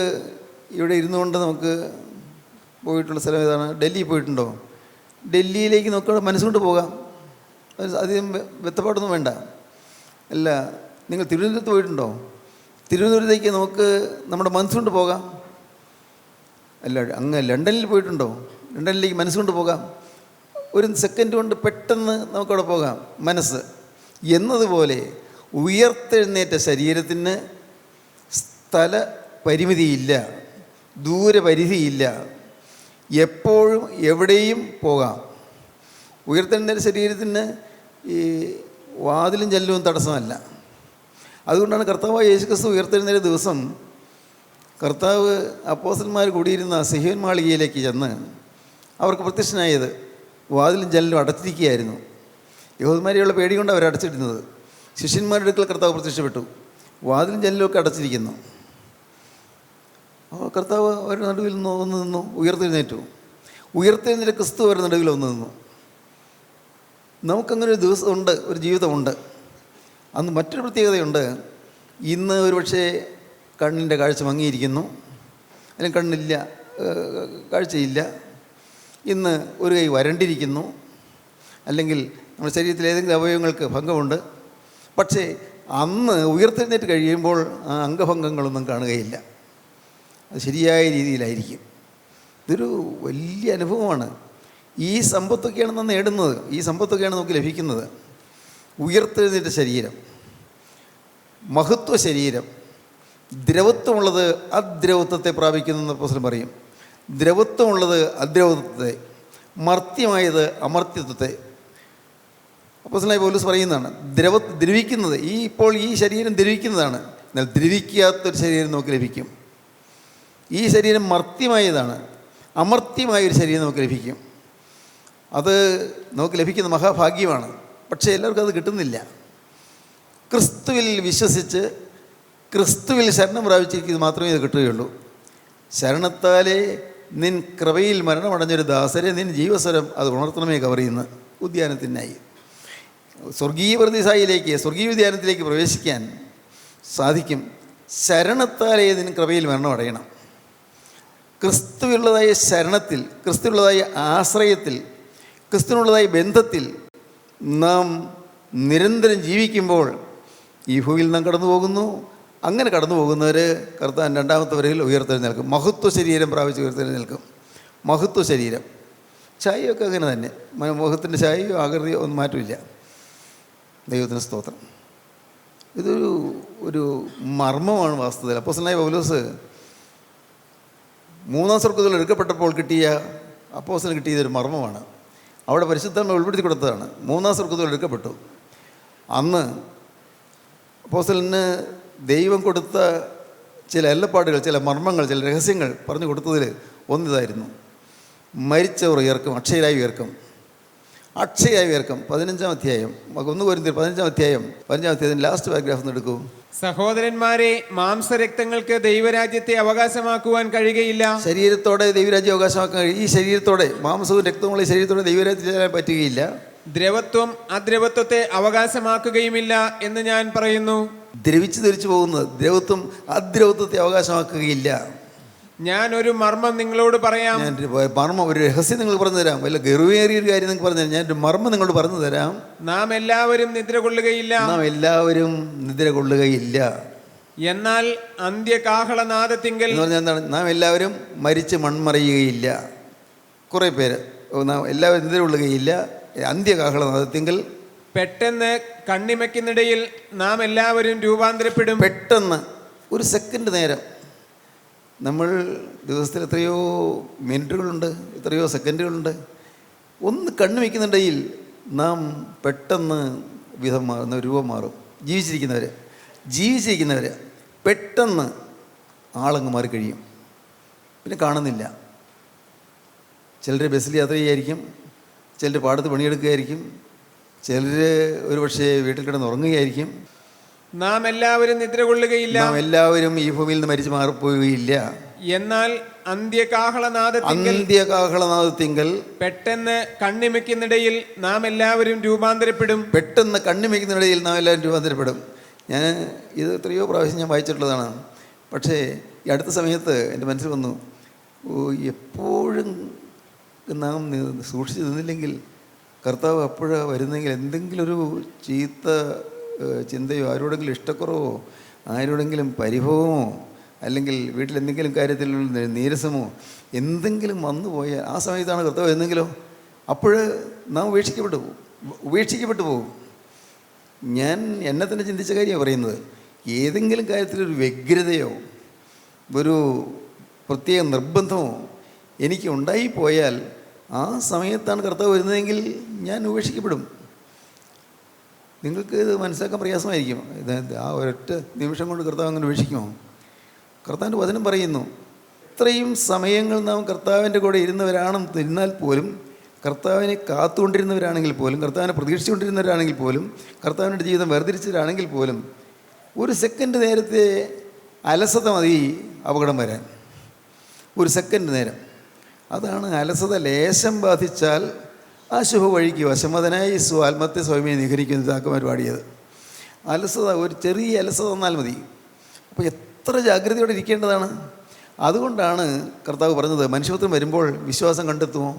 ഇവിടെ ഇരുന്നുകൊണ്ട് നമുക്ക് പോയിട്ടുള്ള സ്ഥലം ഏതാണ്? ഡൽഹി പോയിട്ടുണ്ടോ? ഡൽഹിയിലേക്ക് നമുക്ക് മനസ്സുകൊണ്ട് പോകാം, അധികം വ്യക്തപ്പാടൊന്നും വേണ്ട. അല്ല, നിങ്ങൾ തിരുവനന്തപുരത്ത് പോയിട്ടുണ്ടോ? തിരുവനന്തപുരത്തേക്ക് നമുക്ക് നമ്മുടെ മനസ്സുകൊണ്ട് പോകാം. അല്ല, അങ്ങ് ലണ്ടനിൽ പോയിട്ടുണ്ടോ? ലണ്ടനിലേക്ക് മനസ്സുകൊണ്ട് പോകാം. ഒരു സെക്കൻഡ് കൊണ്ട് പെട്ടെന്ന് നമുക്കവിടെ പോകാം മനസ്സ്. എന്നതുപോലെ ഉയർത്തെഴുന്നേറ്റ ശരീരത്തിന് സ്ഥല പരിമിതിയില്ല, ദൂരപരിധിയില്ല, എപ്പോഴും എവിടെയും പോകാം. ഉയർത്തെഴുന്നേറ്റ ശരീരത്തിന് ഈ വാതിലും ജനലും തടസ്സമല്ല. അതുകൊണ്ടാണ് കർത്താവായ യേശുക്രിസ്തു ഉയർത്തെഴുന്നേറ്റ ദിവസം കർത്താവ് അപ്പോസ്തലന്മാർ കൂടിയിരുന്ന സിഹോൻ മാളികയിലേക്ക് ചെന്ന് അവർക്ക് പ്രത്യക്ഷനായത് വാതിലും ജനലും അടച്ചിരിക്കുകയായിരുന്നു. യഹൂദന്മാരെയുള്ള പേടി കൊണ്ട് അവർ അടച്ചിടുന്നത്. ശിഷ്യന്മാരുടെ അടുക്കൽ കർത്താവ് പ്രത്യക്ഷപ്പെട്ടു, വാതിലും ജനലുമൊക്കെ അടച്ചിരിക്കുന്നു. അപ്പോൾ കർത്താവ് അവരുടെ നടുവിൽ ഒന്ന് നിന്നു, ഉയർത്തെഴുന്നേറ്റു. ഉയർത്തെഴുന്നേറ്റ ക്രിസ്തു അവരുടെ നടുവിൽ ഒന്ന് നിന്നു. നമുക്കങ്ങനെ ഒരു ദിവസമുണ്ട്, ഒരു ജീവിതമുണ്ട്. അന്ന് മറ്റൊരു പ്രത്യേകതയുണ്ട്. ഇന്ന് ഒരുപക്ഷെ കണ്ണിൻ്റെ കാഴ്ച മങ്ങിയിരിക്കുന്നു, അല്ലെങ്കിൽ കണ്ണില്ല, കാഴ്ചയില്ല. ഇന്ന് ഒരു കൈ വരണ്ടിരിക്കുന്നു, അല്ലെങ്കിൽ നമ്മുടെ ശരീരത്തിലെ ഏതെങ്കിലും അവയവങ്ങൾക്ക് ഭംഗമുണ്ട്. പക്ഷേ അന്ന് ഉയർത്തെഴുന്നേറ്റ് കഴിയുമ്പോൾ ആ അംഗഭംഗങ്ങളൊന്നും കാണുകയില്ല. അത് ശരിയായ രീതിയിലായിരിക്കും. ഇതൊരു വലിയ അനുഭവമാണ്. ഈ സമ്പത്തൊക്കെയാണ് നാം നേടുന്നത്, ഈ സമ്പത്തൊക്കെയാണ് നമുക്ക് ലഭിക്കുന്നത്. ഉയർത്തെഴുന്നേറ്റ ശരീരം, മഹത്വ ശരീരം. ദ്രവത്വമുള്ളത് അദ്രവത്വത്തെ പ്രാപിക്കുന്നു അപ്പോസ്തലൻ പറയും. ദ്രവത്വമുള്ളത് അദ്രവത്വത്തെ, മർത്യമായത് അമർത്യത്വത്തെ. അപ്പോസ്തലനായ പൗലോസ് പറയുന്നതാണ്, ദ്രവിക്കുന്നത്, ഇപ്പോൾ ഈ ശരീരം ദ്രവിക്കുന്നതാണ്, എന്നാൽ ദ്രവിക്കാത്തൊരു ശരീരം നമുക്ക് ലഭിക്കും. ഈ ശരീരം മർത്യമായതാണ്, അമർത്യമായൊരു ശരീരം നമുക്ക് ലഭിക്കും. അത് നമുക്ക് ലഭിക്കുന്ന മഹാഭാഗ്യമാണ്. പക്ഷേ എല്ലാവർക്കും അത് കിട്ടുന്നില്ല. ക്രിസ്തുവിൽ വിശ്വസിച്ച് ക്രിസ്തുവിൽ ശരണം പ്രാപിച്ചിരിക്കുന്നത് മാത്രമേ ഇത് കിട്ടുകയുള്ളൂ. ശരണത്താലേ നിൻ കൃപയിൽ മരണമടഞ്ഞൊരു ദാസരെ നിൻ ജീവസ്വരം അത് ഉണർത്തണമേ കവറിയുന്ന ഉദ്യാനത്തിനായി സ്വർഗീയ പ്രതിസായിലേക്ക്, സ്വർഗീയ ഉദ്യാനത്തിലേക്ക് പ്രവേശിക്കാൻ സാധിക്കും. ശരണത്താലേ നിൻ കൃപയിൽ മരണമടയണം. ക്രിസ്തുവുള്ളതായ ശരണത്തിൽ, ക്രിസ്തുവുള്ളതായ ആശ്രയത്തിൽ, ക്രിസ്തുവിനുള്ളതായ ബന്ധത്തിൽ നാം നിരന്തരം ജീവിക്കുമ്പോൾ ഈ ഭൂമിയിൽ നാം കടന്നു പോകുന്നു. അങ്ങനെ കടന്നു പോകുന്നവർ കർത്താൻ രണ്ടാമത്തെ വരയിൽ ഉയർത്തെഴുന്നേൽക്കും. മഹത്വ ശരീരം പ്രാപിച്ച് ഉയർത്തെഴുന്നേൽക്കും. മഹത്വ ശരീരം. ചായയൊക്കെ അങ്ങനെ തന്നെ, മുഖത്തിൻ്റെ ചായയോ ആകൃതിയോ ഒന്നും മാറ്റമില്ല. ദൈവത്തിന് സ്തോത്രം. ഒരു മർമ്മമാണ് വാസ്തവത്തിൽ. അപ്പോസ്തലനായ പൗലോസ് മൂന്നാം സ്വർഗ്ഗത്തിൽ എടുക്കപ്പെട്ടപ്പോൾ കിട്ടിയ അപ്പോസ്തലന് കിട്ടിയതൊരു മർമ്മമാണ്. അവിടെ പരിശുദ്ധാത്മാവ് ഉൾപ്പെടുത്തി കൊടുത്തതാണ്. മൂന്നാം സ്വർഗ്ഗത്തിൽ എടുക്കപ്പെട്ടു. അന്ന് അപ്പോസ്തലന് ദൈവം കൊടുത്ത ചില എല്ലപ്പാടുകൾ, ചില മർമ്മങ്ങൾ, ചില രഹസ്യങ്ങൾ പറഞ്ഞു കൊടുത്തതിൽ ഒന്നിതായിരുന്നു, മരിച്ചവർ ഉയർക്കും, അക്ഷയരായി ഉയർക്കും. അക്ഷയരായി ഉയർക്കും. 15-ാം അധ്യായം, 1 കൊരിന്ത്യർ 15-ാം അധ്യായം ലാസ്റ്റ് പാരഗ്രാഫ് ഒന്ന് എടുക്കൂ. സഹോദരന്മാരെ, മാംസരക്തങ്ങൾക്ക് ദൈവരാജ്യത്തെ അവകാശമാക്കുവാൻ കഴിയുകയില്ല. ശരീരത്തോടെ ദൈവരാജ്യം അവകാശമാക്കാൻ കഴിയും. ഈ ശരീരത്തോടെ, മാംസവും രക്തമുള്ള ഈ ശരീരത്തോടെ ദൈവരാജ്യം ചെയ്യാൻ പറ്റുകയില്ല. ദ്രവത്വം അദ്രവത്വത്തെ അവകാശമാക്കുകയുമില്ല എന്ന് ഞാൻ പറയുന്നു. ദ്രവിച്ചു ധരിച്ചു പോകുന്നത്. ദ്രവത്വം അദ്രവത്വത്തെ അവകാശമാക്കുകയില്ല. ഞാൻ ഒരു മർമ്മം നിങ്ങളോട് പറയാം. ഞാൻ മർമ്മം, ഒരു രഹസ്യം നിങ്ങൾ പറഞ്ഞു തരാം. വല്ല ഗർവേറിയ ഒരു കാര്യം നിങ്ങൾക്ക് പറഞ്ഞു തരാം. ഞാനൊരു മർമ്മം നിങ്ങളോട് പറഞ്ഞു തരാം. നാം എല്ലാവരും നിദ്ര കൊള്ളുകയില്ല. നാം എല്ലാവരും നിദ്ര കൊള്ളുകയില്ല. എന്നാൽ അന്ത്യകാഹളനാദത്തിങ്കൽ എന്ന് പറഞ്ഞാൽ എന്താണ്? നാം എല്ലാവരും മരിച്ച് മൺമറയുകയില്ല. കുറേ പേര് നാം എല്ലാവരും നിദ്ര കൊള്ളുകയില്ല. അന്ത്യകാഹളനാദത്തിങ്കൽ പെട്ടെന്ന് കണ്ണിമയ്ക്കുന്നിടയിൽ നാം എല്ലാവരും രൂപാന്തരപ്പെടും. പെട്ടെന്ന് ഒരു സെക്കൻഡ് നേരം, നമ്മൾ ദിവസത്തിൽ എത്രയോ മിനിറ്റുകളുണ്ട്, എത്രയോ സെക്കൻഡുകളുണ്ട്. ഒന്ന് കണ്ണു വയ്ക്കുന്നുണ്ടെങ്കിൽ നാം പെട്ടെന്ന് വിധം മാറുന്ന രൂപം മാറും. ജീവിച്ചിരിക്കുന്നവർ പെട്ടെന്ന് ആളങ്ങ് മാറിക്കഴിയും, പിന്നെ കാണുന്നില്ല. ചിലർ ബസ്സിൽ യാത്ര ചെയ്യുമായിരിക്കും, ചിലർ പാടത്ത് പണിയെടുക്കുകയായിരിക്കും, ചിലർ ഒരു പക്ഷേ വീട്ടിൽ കിടന്ന് ഉറങ്ങുകയായിരിക്കും. നാം എല്ലാവരും നിദ്ര കൊള്ളുകയില്ല. നാം എല്ലാവരും ഈ ഭൂമിയിൽ നിന്ന് മരിച്ചു മാറിപ്പോവുകയില്ല. എന്നാൽ അന്ത്യകാഹളനാദത്തിങ്കൽ പെട്ടെന്ന് കണ്ണിമയ്ക്കുന്നിടയിൽ നാം എല്ലാവരും രൂപാന്തരപ്പെടും. പെട്ടെന്ന് കണ്ണിമയ്ക്കുന്നിടയിൽ നാം എല്ലാവരും രൂപാന്തരപ്പെടും. ഞാൻ ഇത് എത്രയോ പ്രാവശ്യം ഞാൻ വായിച്ചിട്ടുള്ളതാണ്. പക്ഷേ ഈ അടുത്ത സമയത്ത് എൻ്റെ മനസ്സിൽ വന്നു, എപ്പോഴും നാം സൂക്ഷിച്ച് നിന്നില്ലെങ്കിൽ കർത്താവ് അപ്പോഴാണ് വരുന്നെങ്കിൽ എന്തെങ്കിലും ഒരു ചീത്ത ചിന്തയോ, ആരോടെങ്കിലും ഇഷ്ടക്കുറവോ, ആരോടെങ്കിലും പരിഭവമോ, അല്ലെങ്കിൽ വീട്ടിൽ എന്തെങ്കിലും കാര്യത്തിലുള്ള നീരസമോ എന്തെങ്കിലും വന്നു പോയാൽ ആ സമയത്താണ് കർത്താവ് വരുന്നെങ്കിലോ അപ്പോൾ നാം ഉപേക്ഷിക്കപ്പെട്ടു പോകും. ഞാൻ എന്നെ തന്നെ ചിന്തിച്ച കാര്യമാണ് പറയുന്നത്. ഏതെങ്കിലും കാര്യത്തിലൊരു വ്യഗ്രതയോ ഒരു പ്രത്യേക നിർബന്ധമോ എനിക്ക് ഉണ്ടായിപ്പോയാൽ ആ സമയത്താണ് കർത്താവ് വരുന്നതെങ്കിൽ ഞാൻ ഉപേക്ഷിക്കപ്പെടും. നിങ്ങൾക്ക് ഇത് മനസ്സിലാക്കാൻ പ്രയാസമായിരിക്കും. ആ ഒരൊറ്റ നിമിഷം കൊണ്ട് കർത്താവ് അങ്ങനെ ഉപേക്ഷിക്കുമോ? കർത്താവിൻ്റെ വചനം പറയുന്നു, ഇത്രയും സമയങ്ങൾ നാം കർത്താവിൻ്റെ കൂടെ ഇരുന്നാൽ പോലും, കർത്താവിനെ കാത്തുകൊണ്ടിരുന്നവരാണെങ്കിൽ പോലും, കർത്താവിനെ പ്രതീക്ഷിച്ചുകൊണ്ടിരുന്നവരാണെങ്കിൽ പോലും, കർത്താവിൻ്റെ ജീവിതം വേർതിരിച്ചവരാണെങ്കിൽ പോലും ഒരു സെക്കൻഡ് നേരത്തെ അലസത മതി അപകടം വരാൻ. ഒരു സെക്കൻഡ് നേരം, അതാണ് അലസത ലേശം ബാധിച്ചാൽ ആ ശുഭ വഴിക്ക് വശമതനായി ആത്മത്തെ സ്വയമേ നിഹരിക്കുന്ന താക്കന്മാർ പാടിയത്. അലസത, ഒരു ചെറിയ അലസത വന്നാൽ മതി. അപ്പോൾ എത്ര ജാഗ്രതയോടെ ഇരിക്കേണ്ടതാണ്. അതുകൊണ്ടാണ് കർത്താവ് പറഞ്ഞത്, മനുഷ്യപുത്രൻ വരുമ്പോൾ വിശ്വാസം കണ്ടെത്തുമോ?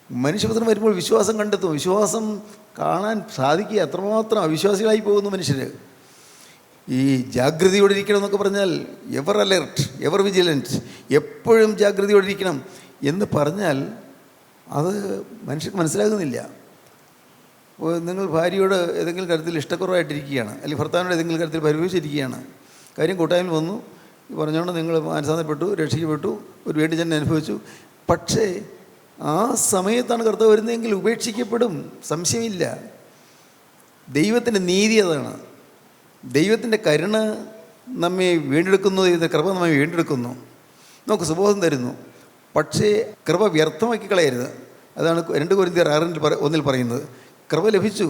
മനുഷ്യപുത്രൻ വരുമ്പോൾ വിശ്വാസം കണ്ടെത്തുമോ? വിശ്വാസം കാണാൻ സാധിക്കുക അത്രമാത്രം അവിശ്വാസികളായി പോകുന്നു മനുഷ്യർ. ഈ ജാഗ്രതയോടെ ഇരിക്കണം എന്നൊക്കെ പറഞ്ഞാൽ എവർ അലേർട്ട്, എവർ വിജിലൻറ്റ്, എപ്പോഴും ജാഗ്രതയോടെ ഇരിക്കണം എന്ന് പറഞ്ഞാൽ അത് മനുഷ്യർക്ക് മനസ്സിലാകുന്നില്ല. നിങ്ങൾ ഭാര്യയോട് ഏതെങ്കിലും കാര്യത്തിൽ ഇഷ്ടക്കുറവായിട്ടിരിക്കുകയാണ്, അല്ലെങ്കിൽ ഭർത്താവിനോട് ഏതെങ്കിലും കാര്യത്തിൽ പരിഭവിച്ചിരിക്കുകയാണ്. കാര്യം കൂട്ടായ്മ വന്നു പറഞ്ഞുകൊണ്ട് നിങ്ങൾ മാനസാന്തരപ്പെട്ടു, രക്ഷിക്കപ്പെട്ടു, ഒരു വീട്ടിൽ തന്നെ അനുഭവിച്ചു. പക്ഷേ ആ സമയത്താണ് കർത്താവ് വരുന്നതെങ്കിൽ ഉപേക്ഷിക്കപ്പെടും, സംശയമില്ല. ദൈവത്തിൻ്റെ നീതി അതാണ്. ദൈവത്തിൻ്റെ കരുണ നമ്മെ വീണ്ടെടുക്കുന്നു, ദൈവത്തിൻ്റെ കൃപ നമ്മെ വീണ്ടെടുക്കുന്നു, നമുക്ക് സുബോധം തരുന്നു. പക്ഷേ കൃപ വ്യർത്ഥമാക്കി കളയരുത്. അതാണ് 2 കൊരിന്ത്യർ 6:1 പറയുന്നത്. കൃപ ലഭിച്ചു,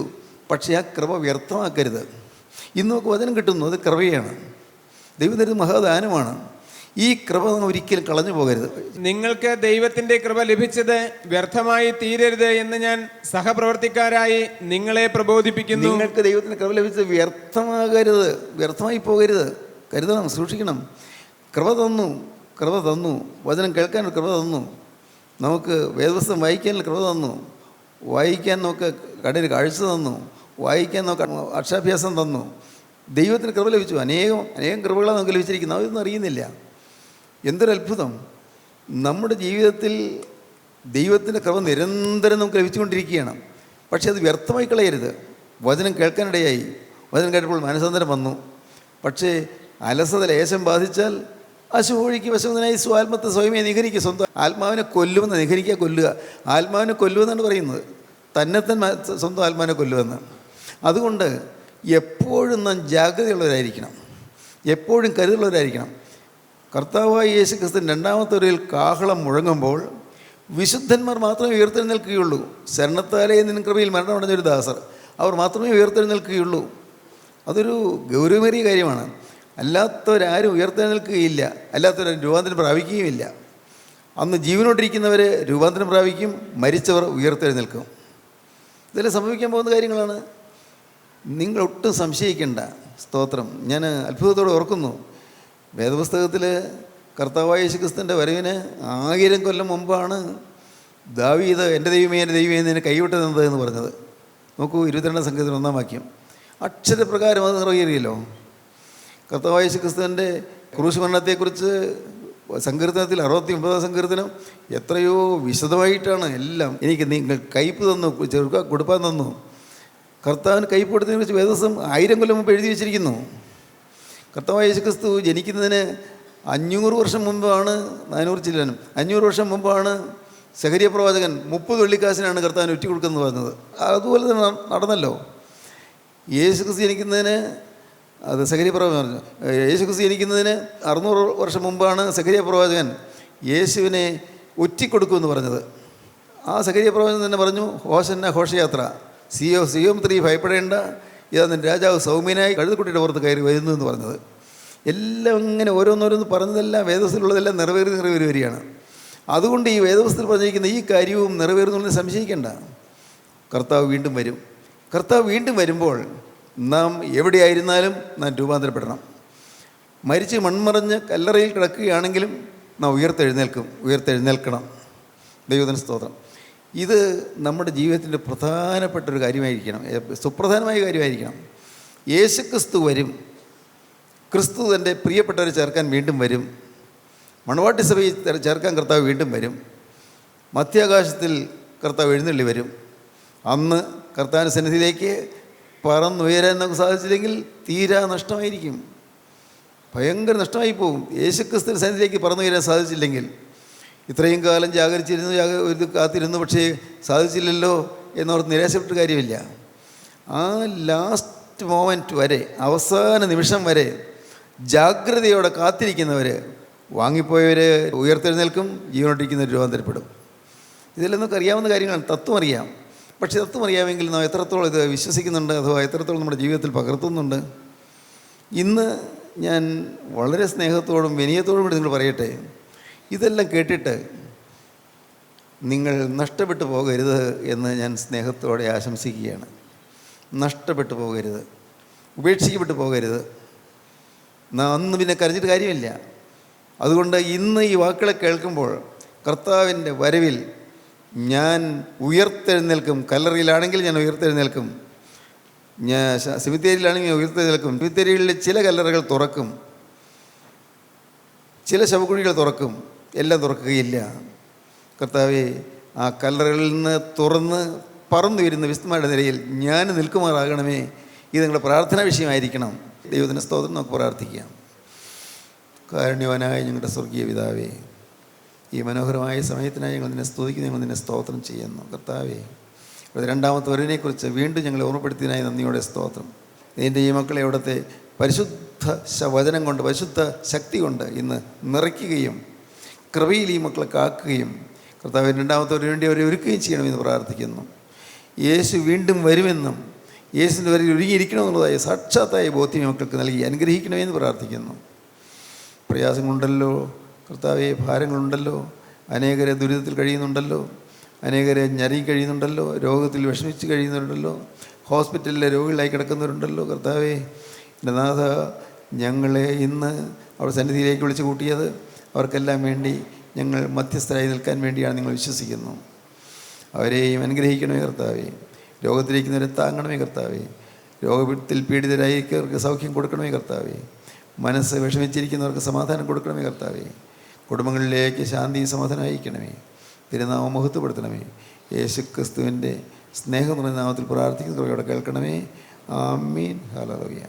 പക്ഷേ ആ കൃപ വ്യർത്ഥമാക്കരുത്. ഇന്ന് നമുക്ക് വചനം കിട്ടുന്നു, അത് കൃപയാണ്, ദൈവം തരുന്ന മഹാദാനമാണ്. ഈ കൃപ ഒരിക്കലും കളഞ്ഞു പോകരുത്. നിങ്ങൾക്ക് ദൈവത്തിൻ്റെ കൃപ ലഭിച്ചത് വ്യർത്ഥമായി തീരരുത് എന്ന് ഞാൻ സഹപ്രവർത്തിക്കാരായി നിങ്ങളെ പ്രബോധിപ്പിക്കുന്നു. നിങ്ങൾക്ക് ദൈവത്തിൻ്റെ കൃപ ലഭിച്ചത് വ്യർത്ഥമാകരുത്, വ്യർത്ഥമായി പോകരുത്. കരുതണം, സൂക്ഷിക്കണം. കൃപ തന്നു, വചനം കേൾക്കാൻ കൃപ തന്നു, നമുക്ക് വേദപുസ്തകം വായിക്കാനുള്ള കൃപ തന്നു, വായിക്കാൻ നമുക്ക് കടയിൽ കാഴ്ച തന്നു, വായിക്കാൻ നമുക്ക് അക്ഷാഭ്യാസം തന്നു. ദൈവത്തിന് കൃപ ലഭിച്ചു. അനേകം കൃപകളാണ് നമുക്ക് ലഭിച്ചിരിക്കുന്നത്. അതൊന്നും അറിയുന്നില്ല. എന്തൊരു അത്ഭുതം! നമ്മുടെ ജീവിതത്തിൽ ദൈവത്തിൻ്റെ കൃപ നിരന്തരം നമുക്ക് ലഭിച്ചുകൊണ്ടിരിക്കുകയാണ്. പക്ഷേ അത് വ്യർത്ഥമായി കളയരുത്. വചനം കേൾക്കാനിടയായി, വചനം കേട്ടപ്പോൾ മാനസാന്തരം വന്നു. പക്ഷേ അലസത ലേശം ബാധിച്ചാൽ അശുഭോഴിക്ക് വശമതനായി ആത്മത്തെ സ്വയമേ നിഹരിക്കുക. സ്വന്തം ആത്മാവിനെ കൊല്ലുമെന്ന്, കൊല്ലുക. ആത്മാവിനെ കൊല്ലുമെന്നാണ് പറയുന്നത്, സ്വന്തം ആത്മാവിനെ കൊല്ലുമെന്ന്. അതുകൊണ്ട് എപ്പോഴും നാം ജാഗ്രതയുള്ളവരായിരിക്കണം, എപ്പോഴും കരുതലുള്ളവരായിരിക്കണം. കർത്താവായ യേശു ക്രിസ്തുവിൻ 2ാമത്തെ വരവിൽ കാഹളം മുഴങ്ങുമ്പോൾ വിശുദ്ധന്മാർ മാത്രമേ ഉയർത്തെഴുന്നേൽക്കുകയുള്ളൂ. ശരണത്താലേ നിൻ കൃപയിൽ മരണമടഞ്ഞൊരു ദാസർ, അവർ മാത്രമേ ഉയർത്തെഴുന്നേൽക്കുകയുള്ളൂ. അതൊരു ഗൗരവമേറിയ കാര്യമാണ്. അല്ലാത്തവരാരും ഉയർത്തെഴുന്നേൽക്കുകയില്ല, അല്ലാത്തവരാരും രൂപാന്തരം പ്രാപിക്കുകയുമില്ല. അന്ന് ജീവനോട്ടിരിക്കുന്നവർ രൂപാന്തരം പ്രാപിക്കും, മരിച്ചവർ ഉയർത്തെഴുന്നേൽക്കും. ഇതെല്ലാം സംഭവിക്കാൻ പോകുന്ന കാര്യങ്ങളാണ്. നിങ്ങളൊട്ടും സ്തോത്രം. ഞാൻ അത്ഭുതത്തോടെ ഓർക്കുന്നു, വേദപുസ്തകത്തിൽ കർത്താവായ യേശുക്രിസ്തുവിൻ്റെ വരവിന് 1000 കൊല്ലം മുമ്പാണ് ദാവീദ് എൻ്റെ ദൈവമേ നിന്നെ കൈവിട്ടത് എന്ന് പറഞ്ഞത്. നോക്കൂ, 22 സംഗീതത്തിൽ 1-ാം വാക്യം. അക്ഷരപ്രകാരം അത് നിറവേറിയല്ലോ. കർത്താവായ യേശുക്രിസ്തുവിൻ്റെ ക്രൂശ് മരണത്തെക്കുറിച്ച് സങ്കീർത്തനത്തിൽ 69-ാം സങ്കീർത്തനം എത്രയോ വിശദമായിട്ടാണ് എല്ലാം. എനിക്ക് നിങ്ങൾ കയ്പ് തന്നു, കൊടുപ്പാൻ തന്നു. കർത്താവിന് കയ്പ് കൊടുത്തതിനെ കുറിച്ച് വേദപുസ്തകം 1000 കൊല്ലം മുമ്പ് എഴുതി വെച്ചിരിക്കുന്നു. കർത്താവായ യേശുക്രിസ്തു ജനിക്കുന്നതിന് 500 വർഷം മുമ്പാണ്, 400 ചില്ലാനും 500 വർഷം മുമ്പാണ് സഖരിയ പ്രവാചകൻ 30 വെള്ളിക്കാശിനാണ് കർത്താവിന് ഒറ്റ കൊടുക്കുന്നത് പറഞ്ഞത്. അതുപോലെ തന്നെ നടന്നല്ലോ. യേശുക്രിസ്തു ജനിക്കുന്നതിന് അത് സഖരിയ പ്രവാചകൻ പറഞ്ഞു. യേശുക്രിസ്തു ജനിക്കുന്നതിന് 600 വർഷം മുമ്പാണ് സഖരിയ പ്രവാചകൻ യേശുവിനെ ഒറ്റിക്കൊടുക്കുമെന്ന് പറഞ്ഞത്. ആ സഖരിയ പ്രവാചകൻ തന്നെ പറഞ്ഞു, ഹോശന്ന ഘോഷയാത്ര, സിയോം 3 ഭയപ്പെടേണ്ട, ഇതാ നിൻ്റെ രാജാവ് സൗമ്യനായി കഴുതക്കുട്ടിയുടെ പുറത്ത് കയറി വരുന്നു എന്ന് പറഞ്ഞത്. എല്ലാം ഇങ്ങനെ ഓരോന്നോരോന്ന് പറഞ്ഞതെല്ലാം വേദപുസ്തകത്തിലുള്ളതെല്ലാം നിറവേറി വരികയാണ്. അതുകൊണ്ട് ഈ വേദപുസ്തകത്തിൽ പറഞ്ഞിരിക്കുന്ന ഈ കാര്യവും നിറവേറുന്നതിന് സംശയിക്കേണ്ട. കർത്താവ് വീണ്ടും വരും. കർത്താവ് വീണ്ടും വരുമ്പോൾ നാം എവിടെയായിരുന്നാലും നാം രൂപാന്തരപ്പെടണം. മരിച്ച് മൺമറഞ്ഞ് കല്ലറയിൽ കിടക്കുകയാണെങ്കിലും നാം ഉയർത്തെഴുന്നേൽക്കണം. ദൈവത്തിന് സ്തോത്രം. ഇത് നമ്മുടെ ജീവിതത്തിൻ്റെ പ്രധാനപ്പെട്ടൊരു കാര്യമായിരിക്കണം, സുപ്രധാനമായ കാര്യമായിരിക്കണം. യേശുക്രിസ്തു വരും. ക്രിസ്തു തൻ്റെ പ്രിയപ്പെട്ടവരെ ചേർക്കാൻ വീണ്ടും വരും. മണവാട്ടി സഭയിൽ ചേർക്കാൻ കർത്താവ് വീണ്ടും വരും. മധ്യാകാശത്തിൽ കർത്താവ് എഴുന്നള്ളി വരും. അന്ന് കർത്താവിൻ്റെ സന്നിധിയിലേക്ക് പറന്നുയരാൻ നമുക്ക് സാധിച്ചില്ലെങ്കിൽ തീരാ നഷ്ടമായിരിക്കും, ഭയങ്കര നഷ്ടമായി പോകും. യേശുക്രിസ്തുവിൻ്റെ സന്നിധിയിലേക്ക് പറന്നുയരാൻ സാധിച്ചില്ലെങ്കിൽ, ഇത്രയും കാലം ജാഗരിച്ചിരുന്നു കാത്തിരുന്നു, പക്ഷേ സാധിച്ചില്ലല്ലോ എന്നോർത്ത് നിരാശപ്പെട്ട കാര്യമില്ല. ആ ലാസ്റ്റ് മൊമെൻറ്റ് വരെ, അവസാന നിമിഷം വരെ ജാഗ്രതയോടെ കാത്തിരിക്കുന്നവർ, വാങ്ങിപ്പോയവർ ഉയർത്തെഴുന്നേൽക്കും, ജീവനോട്ടിരിക്കുന്നവർ രൂപാന്തരപ്പെടും. ഇതെല്ലാം നമുക്ക് അറിയാവുന്ന കാര്യങ്ങളാണ്, തത്വം അറിയാം. പക്ഷേ തത്വം അറിയാമെങ്കിൽ നാം എത്രത്തോളം ഇത് വിശ്വസിക്കുന്നുണ്ട്, അഥവാ എത്രത്തോളം നമ്മുടെ ജീവിതത്തിൽ പകർത്തുന്നുണ്ട്. ഇന്ന് ഞാൻ വളരെ സ്നേഹത്തോടും വിനയത്തോടും കൂടി നിങ്ങൾ പറയട്ടെ, ഇതെല്ലാം കേട്ടിട്ട് നിങ്ങൾ നഷ്ടപ്പെട്ടു പോകരുത് എന്ന് ഞാൻ സ്നേഹത്തോടെ ആശംസിക്കുകയാണ്. നഷ്ടപ്പെട്ടു പോകരുത്, ഉപേക്ഷിക്കപ്പെട്ടു പോകരുത്. നാം അന്ന് പിന്നെ കരഞ്ഞിട്ട് കാര്യമില്ല. അതുകൊണ്ട് ഇന്ന് ഈ വാക്കുകളെ കേൾക്കുമ്പോൾ കർത്താവിൻ്റെ വരവിൽ ഞാൻ ഉയർത്തെഴുന്നേൽക്കും. കല്ലറയിലാണെങ്കിൽ ഞാൻ ഉയർത്തെഴുന്നേൽക്കും, ഞാൻ സെമിത്തേരിയിലാണെങ്കിൽ ഞാൻ ഉയർത്തെഴുന്നേൽക്കും. സെമിത്തേരികളിലെ ചില കല്ലറകൾ തുറക്കും, ചില ശവക്കുഴികൾ തുറക്കും, എല്ലാം തുറക്കുകയില്ല. കർത്താവേ, ആ കല്ലറകളിൽ നിന്ന് തുറന്ന് പറന്നു വരുന്ന വിസ്മയുടെ നിലയിൽ ഞാൻ നിൽക്കുമാറാകണമേ. ഇത് നിങ്ങളുടെ പ്രാർത്ഥനാ വിഷയമായിരിക്കണം. ദൈവത്തിൻ്റെ സ്തോത്രം നമുക്ക് പ്രാർത്ഥിക്കാം. കാരുണ്യവാനായ ഞങ്ങളുടെ സ്വർഗീയ പിതാവേ, ഈ മനോഹരമായ സമയത്തിനായി ഞങ്ങൾ നിന്നെ സ്തുതിക്കുന്നു, ഞങ്ങൾ നിന്നെ സ്തോത്രം ചെയ്യുന്നു. കർത്താവേ, രണ്ടാമത്തെ വരവിനെക്കുറിച്ച് വീണ്ടും ഞങ്ങളെ ഓർമ്മപ്പെടുത്തിയതിനായി നന്ദിയോടെ സ്തോത്രം. നിൻ്റെ ഈ മക്കളെ അവിടുത്തെ പരിശുദ്ധ വചനം കൊണ്ട്, പരിശുദ്ധ ശക്തി കൊണ്ട് ഇന്ന് നിറയ്ക്കുകയും കൃപയിൽ ഈ മക്കളെ കാക്കുകയും കർത്താവ് രണ്ടാമത്തെ വരവിന് വേണ്ടി അവരെ ഒരുക്കുകയും ചെയ്യണമെന്ന് പ്രാർത്ഥിക്കുന്നു. യേശു വീണ്ടും വരുമെന്നും യേശുവിൻ്റെ വരവിൽ ഒരുങ്ങിയിരിക്കണമെന്നുള്ളതായ സാക്ഷാത്തായ ബോധ്യം മക്കൾക്ക് നൽകി അനുഗ്രഹിക്കണമെന്ന് പ്രാർത്ഥിക്കുന്നു. പ്രയാസങ്ങളുണ്ടല്ലോ കർത്താവെ, ഭാരങ്ങളുണ്ടല്ലോ, അനേകരെ ദുരിതത്തിൽ കഴിയുന്നുണ്ടല്ലോ, അനേകരെ ഞെരുങ്ങി കഴിയുന്നുണ്ടല്ലോ, രോഗത്തിൽ വിഷമിച്ച് കഴിയുന്നുണ്ടല്ലോ, ഹോസ്പിറ്റലിലെ രോഗികളായി കിടക്കുന്നവരുണ്ടല്ലോ. കർത്താവെ, എൻ്റെ നാഥ, ഞങ്ങളെ ഇന്ന് അവിടെ സന്നിധിയിലേക്ക് വിളിച്ചു കൂട്ടിയത് അവർക്കെല്ലാം വേണ്ടി ഞങ്ങൾ മധ്യസ്ഥരായി നിൽക്കാൻ വേണ്ടിയാണ് നിങ്ങൾ വിശ്വസിക്കുന്നു. അവരെയും അനുഗ്രഹിക്കണമേ കർത്താവെ. രോഗത്തിലിരിക്കുന്നവരെ താങ്ങണമേ കർത്താവെ. രോഗത്തിൽ പീഡിതരായിരിക്കുന്നവർക്ക് സൗഖ്യം കൊടുക്കണമേ കർത്താവെ. മനസ്സ് വിഷമിച്ചിരിക്കുന്നവർക്ക് സമാധാനം കൊടുക്കണമേ കർത്താവെ. കുടുംബങ്ങളിലേക്ക് ശാന്തിയും സമാധാനം അയക്കണമേ. തിരുനാമം മഹത്വപ്പെടുത്തണമേ. യേശുക്രിസ്തുവിൻ്റെ സ്നേഹം നിറഞ്ഞ നാമത്തിൽ പ്രാർത്ഥിക്കുന്നവരോടെ കേൾക്കണമേ. ആമീൻ. ഹല്ലേലൂയ.